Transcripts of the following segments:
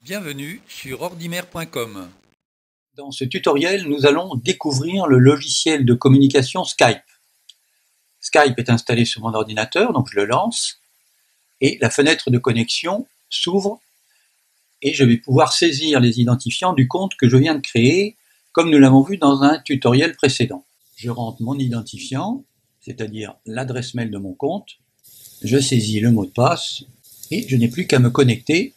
Bienvenue sur ordimer.com. Dans ce tutoriel, nous allons découvrir le logiciel de communication Skype. Skype est installé sur mon ordinateur, donc je le lance, et la fenêtre de connexion s'ouvre, et je vais pouvoir saisir les identifiants du compte que je viens de créer, comme nous l'avons vu dans un tutoriel précédent. Je rentre mon identifiant, c'est-à-dire l'adresse mail de mon compte, je saisis le mot de passe, et je n'ai plus qu'à me connecter.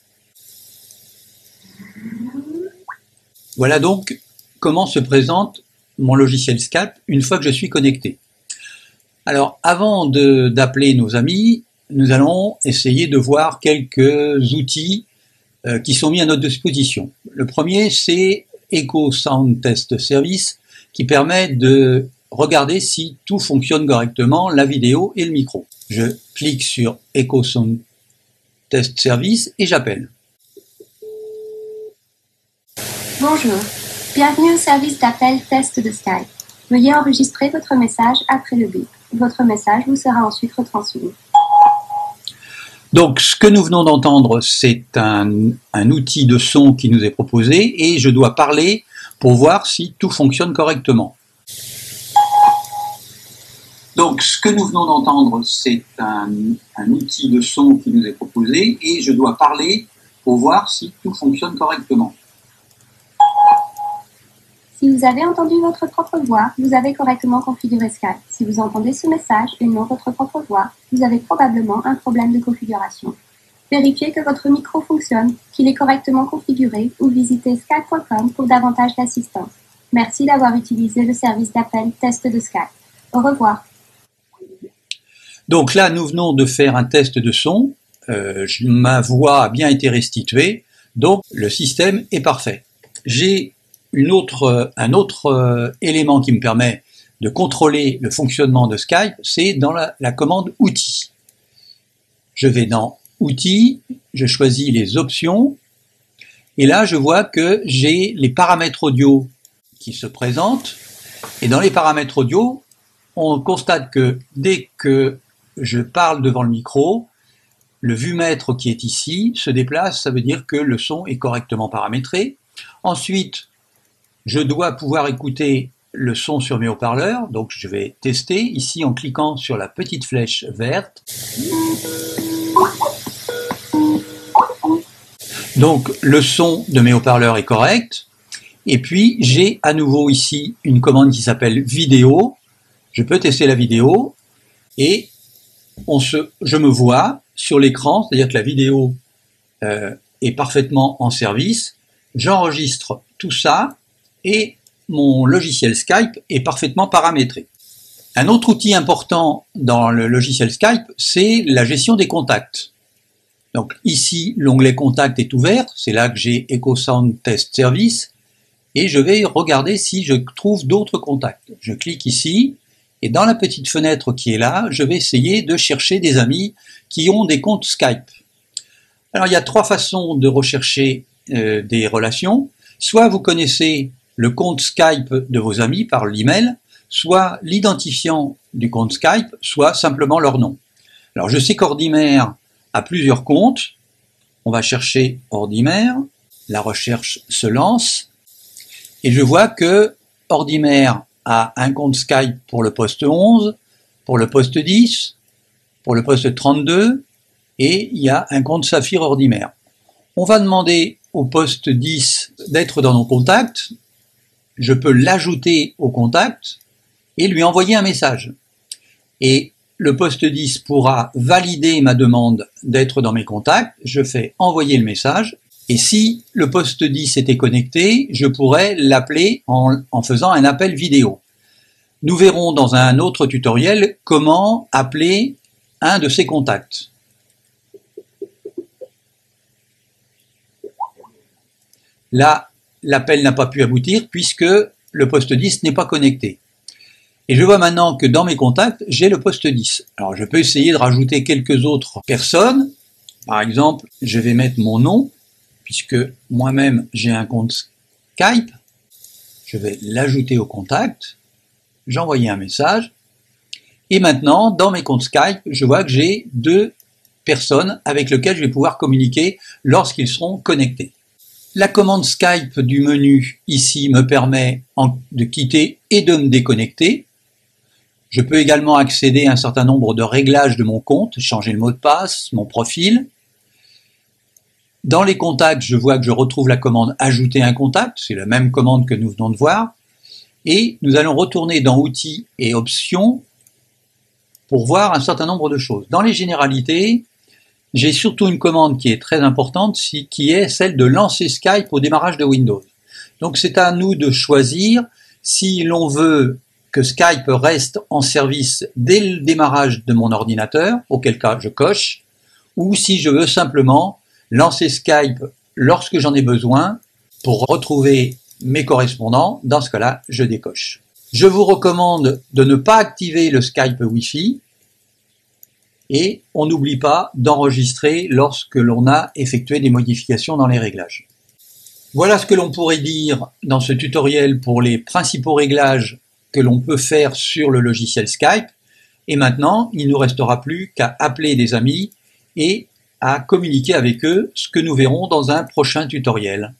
Voilà donc comment se présente mon logiciel Skype une fois que je suis connecté. Alors, avant d'appeler nos amis, nous allons essayer de voir quelques outils qui sont mis à notre disposition. Le premier, c'est Echo Sound Test Service, qui permet de regarder si tout fonctionne correctement, la vidéo et le micro. Je clique sur Echo Sound Test Service et j'appelle. Bonjour, bienvenue au service d'appel test de Skype. Veuillez enregistrer votre message après le bip. Votre message vous sera ensuite retransmis. Donc, ce que nous venons d'entendre, c'est un outil de son qui nous est proposé et je dois parler pour voir si tout fonctionne correctement. Donc, ce que nous venons d'entendre, c'est un outil de son qui nous est proposé et je dois parler pour voir si tout fonctionne correctement. Si vous avez entendu votre propre voix, vous avez correctement configuré Skype. Si vous entendez ce message et non votre propre voix, vous avez probablement un problème de configuration. Vérifiez que votre micro fonctionne, qu'il est correctement configuré ou visitez skype.com pour davantage d'assistance. Merci d'avoir utilisé le service d'appel test de Skype. Au revoir. Donc là, nous venons de faire un test de son. Ma voix a bien été restituée, donc le système est parfait. J'ai un autre élément qui me permet de contrôler le fonctionnement de Skype, c'est dans la commande Outils. Je vais dans Outils, je choisis les options, et là je vois que j'ai les paramètres audio qui se présentent, et dans les paramètres audio, on constate que dès que je parle devant le micro, le vumètre qui est ici se déplace, ça veut dire que le son est correctement paramétré. Ensuite, je dois pouvoir écouter le son sur mes haut-parleurs, donc je vais tester ici en cliquant sur la petite flèche verte. Donc le son de mes haut-parleurs est correct. Et puis j'ai à nouveau ici une commande qui s'appelle vidéo. Je peux tester la vidéo et je me vois sur l'écran, c'est-à-dire que la vidéo est parfaitement en service. J'enregistre tout ça et mon logiciel Skype est parfaitement paramétré. Un autre outil important dans le logiciel Skype, c'est la gestion des contacts. Donc ici, l'onglet Contact est ouvert, c'est là que j'ai Echo Sound Test Service, et je vais regarder si je trouve d'autres contacts. Je clique ici, et dans la petite fenêtre qui est là, je vais essayer de chercher des amis qui ont des comptes Skype. Alors il y a trois façons de rechercher des relations. Soit vous connaissez le compte Skype de vos amis par l'email, soit l'identifiant du compte Skype, soit simplement leur nom. Alors je sais qu'Ordimer a plusieurs comptes. On va chercher Ordimer, la recherche se lance, et je vois que Ordimer a un compte Skype pour le poste 11, pour le poste 10, pour le poste 32, et il y a un compte Saphir Ordimer. On va demander au poste 10 d'être dans nos contacts. Je peux l'ajouter au contact et lui envoyer un message. Et le poste 10 pourra valider ma demande d'être dans mes contacts. Je fais envoyer le message. Et si le poste 10 était connecté, je pourrais l'appeler en faisant un appel vidéo. Nous verrons dans un autre tutoriel comment appeler un de ces contacts. Là, l'appel n'a pas pu aboutir puisque le poste 10 n'est pas connecté. Et je vois maintenant que dans mes contacts, j'ai le poste 10. Alors je peux essayer de rajouter quelques autres personnes. Par exemple, je vais mettre mon nom, puisque moi-même j'ai un compte Skype. Je vais l'ajouter au contact, j'envoie un message. Et maintenant, dans mes comptes Skype, je vois que j'ai deux personnes avec lesquelles je vais pouvoir communiquer lorsqu'ils seront connectés. La commande Skype du menu ici me permet de quitter et de me déconnecter. Je peux également accéder à un certain nombre de réglages de mon compte, changer le mot de passe, mon profil. Dans les contacts, je vois que je retrouve la commande « Ajouter un contact », c'est la même commande que nous venons de voir. Et nous allons retourner dans « Outils et options » pour voir un certain nombre de choses. Dans les généralités, j'ai surtout une commande qui est très importante, qui est celle de lancer Skype au démarrage de Windows. Donc c'est à nous de choisir si l'on veut que Skype reste en service dès le démarrage de mon ordinateur, auquel cas je coche, ou si je veux simplement lancer Skype lorsque j'en ai besoin pour retrouver mes correspondants, dans ce cas-là, je décoche. Je vous recommande de ne pas activer le Skype Wi-Fi et on n'oublie pas d'enregistrer lorsque l'on a effectué des modifications dans les réglages. Voilà ce que l'on pourrait dire dans ce tutoriel pour les principaux réglages que l'on peut faire sur le logiciel Skype. Et maintenant, il ne nous restera plus qu'à appeler des amis et à communiquer avec eux, ce que nous verrons dans un prochain tutoriel.